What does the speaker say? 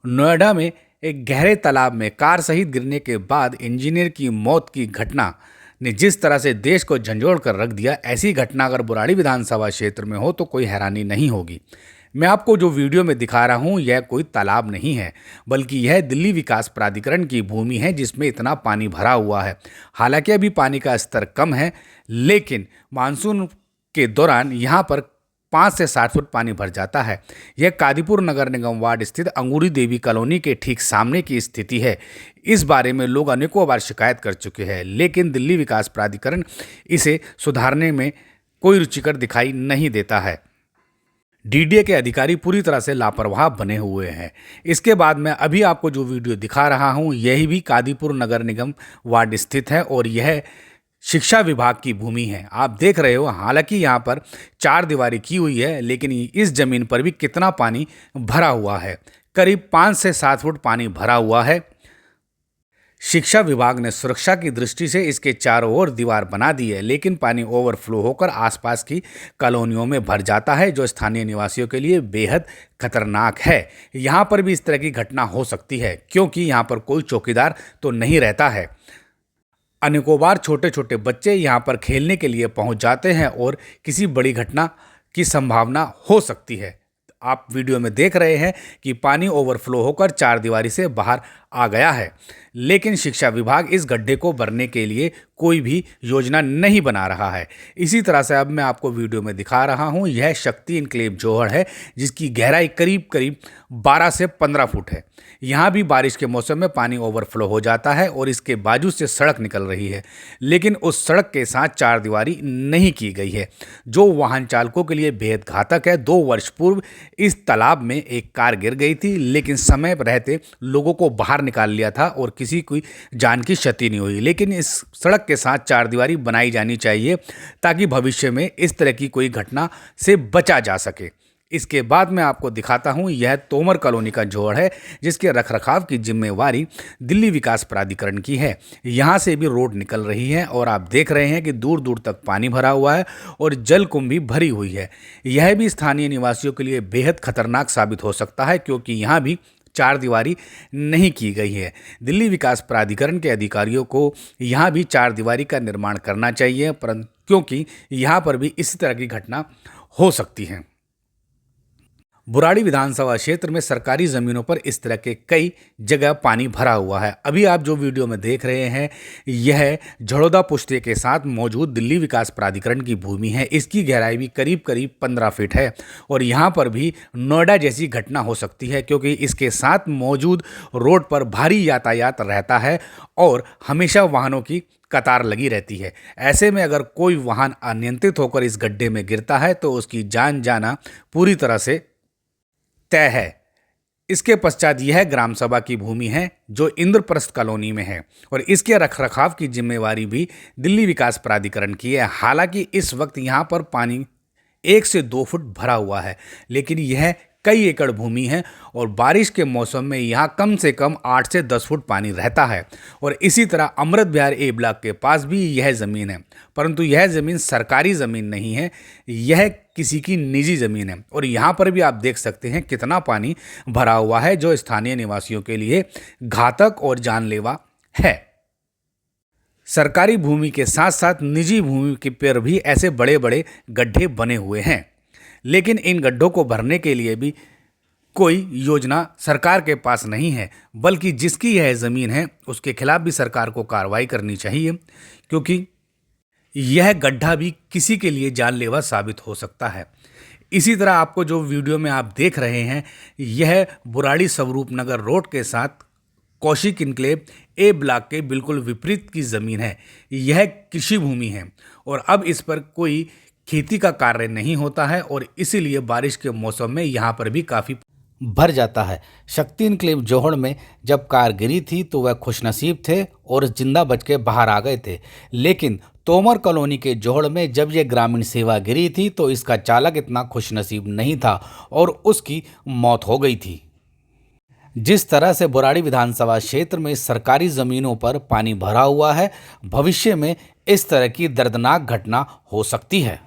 नोएडा में एक गहरे तालाब में कार सहित गिरने के बाद इंजीनियर की मौत की घटना ने जिस तरह से देश को झंझोड़ कर रख दिया, ऐसी घटना अगर बुराड़ी विधानसभा क्षेत्र में हो तो कोई हैरानी नहीं होगी। मैं आपको जो वीडियो में दिखा रहा हूं, यह कोई तालाब नहीं है, बल्कि यह दिल्ली विकास प्राधिकरण की भूमि है जिसमें इतना पानी भरा हुआ है। हालांकि अभी पानी का स्तर कम है, लेकिन मानसून के दौरान यहाँ पर 5 से 7 फुट पानी भर जाता है। यह कादीपुर नगर निगम वार्ड स्थित अंगूरी देवी कॉलोनी के ठीक सामने की स्थिति है। इस बारे में लोग अनेकों बार शिकायत कर चुके हैं, लेकिन दिल्ली विकास प्राधिकरण इसे सुधारने में कोई रुचिकर दिखाई नहीं देता है। डीडीए के अधिकारी पूरी तरह से लापरवाह बने हुए हैं। इसके बाद मैं अभी आपको जो वीडियो दिखा रहा हूं, यही भी कादीपुर नगर निगम वार्ड स्थित है और यह शिक्षा विभाग की भूमि है। आप देख रहे हो, हालांकि यहाँ पर 4 दीवारी की हुई है, लेकिन इस जमीन पर भी कितना पानी भरा हुआ है। करीब 5 से 7 फुट पानी भरा हुआ है। शिक्षा विभाग ने सुरक्षा की दृष्टि से इसके चारों ओर दीवार बना दी है, लेकिन पानी ओवरफ्लो होकर आसपास की कॉलोनियों में भर जाता है, जो स्थानीय निवासियों के लिए बेहद खतरनाक है। यहाँ पर भी इस तरह की घटना हो सकती है, क्योंकि यहाँ पर कोई चौकीदार तो नहीं रहता है। अनेकों बार छोटे छोटे बच्चे यहाँ पर खेलने के लिए पहुँच जाते हैं और किसी बड़ी घटना की संभावना हो सकती है। आप वीडियो में देख रहे हैं कि पानी ओवरफ्लो होकर 4 दीवारी से बाहर आ गया है, लेकिन शिक्षा विभाग इस गड्ढे को भरने के लिए कोई भी योजना नहीं बना रहा है। इसी तरह से अब मैं आपको वीडियो में दिखा रहा हूं, यह शक्ति इनक्लेव जोहड़ है, जिसकी गहराई करीब करीब 12 से 15 फुट है। यहाँ भी बारिश के मौसम में पानी ओवरफ्लो हो जाता है और इसके बाजू से सड़क निकल रही है, लेकिन उस सड़क के साथ 4 दीवारी नहीं की गई है, जो वाहन चालकों के लिए बेहद घातक है। 2 वर्ष पूर्व इस तालाब में एक कार गिर गई थी, लेकिन समय रहते लोगों को बाहर निकाल लिया था और किसी कोई जान की क्षति नहीं हुई। लेकिन इस सड़क के साथ 4 दीवारी बनाई जानी चाहिए, ताकि भविष्य में इस तरह की कोई घटना से बचा जा सके। इसके बाद मैं आपको दिखाता हूं, यह तोमर कॉलोनी का जोड़ है, जिसके रखरखाव की जिम्मेवारी दिल्ली विकास प्राधिकरण की है। यहां से भी रोड निकल रही है और आप देख रहे हैं कि दूर दूर तक पानी भरा हुआ है और जल कुंभ भी भरी हुई है। यह भी स्थानीय निवासियों के लिए बेहद खतरनाक साबित हो सकता है, क्योंकि यहाँ भी 4 दीवारी नहीं की गई है। दिल्ली विकास प्राधिकरण के अधिकारियों को यहाँ भी 4 दीवारी का निर्माण करना चाहिए, परंतु क्योंकि यहाँ पर भी इसी तरह की घटना हो सकती है। बुराड़ी विधानसभा क्षेत्र में सरकारी ज़मीनों पर इस तरह के कई जगह पानी भरा हुआ है। अभी आप जो वीडियो में देख रहे हैं, यह झड़ौदा पुश्ते के साथ मौजूद दिल्ली विकास प्राधिकरण की भूमि है। इसकी गहराई भी करीब करीब 15 फीट है और यहाँ पर भी नोएडा जैसी घटना हो सकती है, क्योंकि इसके साथ मौजूद रोड पर भारी यातायात रहता है और हमेशा वाहनों की कतार लगी रहती है। ऐसे में अगर कोई वाहन अनियंत्रित होकर इस गड्ढे में गिरता है तो उसकी जान जाना पूरी तरह से तय है। इसके पश्चात यह ग्राम सभा की भूमि है, जो इंद्रप्रस्थ कॉलोनी में है और इसके रखरखाव की जिम्मेवारी भी दिल्ली विकास प्राधिकरण की है। हालांकि इस वक्त यहाँ पर पानी 1 से 2 फुट भरा हुआ है, लेकिन यह कई एकड़ भूमि है और बारिश के मौसम में यहाँ कम से कम 8 से 10 फुट पानी रहता है। और इसी तरह अमृत विहार ए ब्लॉक के पास भी यह ज़मीन है, परंतु यह ज़मीन सरकारी ज़मीन नहीं है, यह किसी की निजी ज़मीन है। और यहाँ पर भी आप देख सकते हैं कितना पानी भरा हुआ है, जो स्थानीय निवासियों के लिए घातक और जानलेवा है। सरकारी भूमि के साथ साथ निजी भूमि के पर भी ऐसे बड़े बड़े गड्ढे बने हुए हैं, लेकिन इन गड्ढों को भरने के लिए भी कोई योजना सरकार के पास नहीं है, बल्कि जिसकी यह ज़मीन है उसके खिलाफ भी सरकार को कार्रवाई करनी चाहिए, क्योंकि यह गड्ढा भी किसी के लिए जानलेवा साबित हो सकता है। इसी तरह आपको जो वीडियो में आप देख रहे हैं, यह बुराड़ी स्वरूप नगर रोड के साथ कौशिक इनक्लेव ए ब्लॉक के बिल्कुल विपरीत की ज़मीन है। यह कृषि भूमि है और अब इस पर कोई खेती का कार्य नहीं होता है और इसीलिए बारिश के मौसम में यहाँ पर भी काफ़ी भर जाता है। शक्ति इनक्लेव जोहड़ में जब कार गिरी थी तो वह खुशनसीब थे और जिंदा बच के बाहर आ गए थे, लेकिन तोमर कॉलोनी के जोहड़ में जब यह ग्रामीण सेवा गिरी थी तो इसका चालक इतना खुशनसीब नहीं था और उसकी मौत हो गई थी। जिस तरह से बुराड़ी विधानसभा क्षेत्र में सरकारी ज़मीनों पर पानी भरा हुआ है, भविष्य में इस तरह की दर्दनाक घटना हो सकती है।